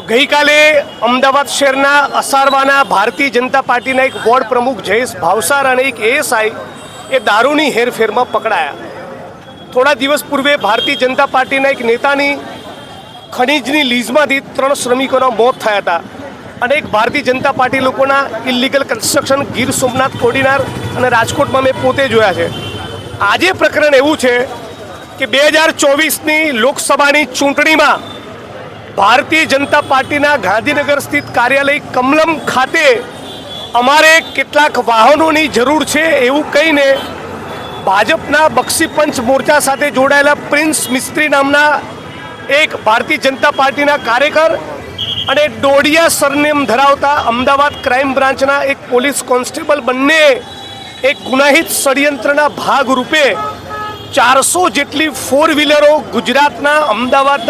ગઈકાલે અમદાવાદ શહેરના અસારવાના ભારતીય જનતા પાર્ટીના એક વોર્ડ પ્રમુખ જયેશ ભાવસાર અને એક એએસઆઈ એ દારૂની હેરફેરમાં પકડાયા. થોડા દિવસ પૂર્વે ભારતીય જનતા પાર્ટીના એક નેતાની ખનીજની લીઝમાંથી 3 શ્રમિકોના મોત થયા હતા અને એક ભારતીય જનતા પાર્ટી લોકોના ઇલીગલ કન્સ્ટ્રક્શન ગીર સોમનાથ, કોડીનાર અને રાજકોટમાં મેં પોતે જોયા છે. આજે પ્રકરણ એવું છે કે 2024ની લોકસભાની ચૂંટણીમાં ભારતીય જનતા પાર્ટીના ગાંધીનગર સ્થિત કાર્યાલય કમલમ ખાતે અમારે કેટલાક વાહનોની જરૂર છે એવું કહીને ભાજપના બક્ષીપંચ મોરચા સાથે જોડાયેલા પ્રિન્સ મિસ્ત્રી નામના એક ભારતીય જનતા પાર્ટીના કાર્યકર અને ડોડિયા સરનેમ ધરાવતા અમદાવાદ ક્રાઇમ બ્રાન્ચના એક પોલીસ કોન્સ્ટેબલ બંને એક ગુનાહિત ષડયંત્રના ભાગરૂપે 400 જેટલી 4 વ્હીલરો ગુજરાતના અમદાવાદના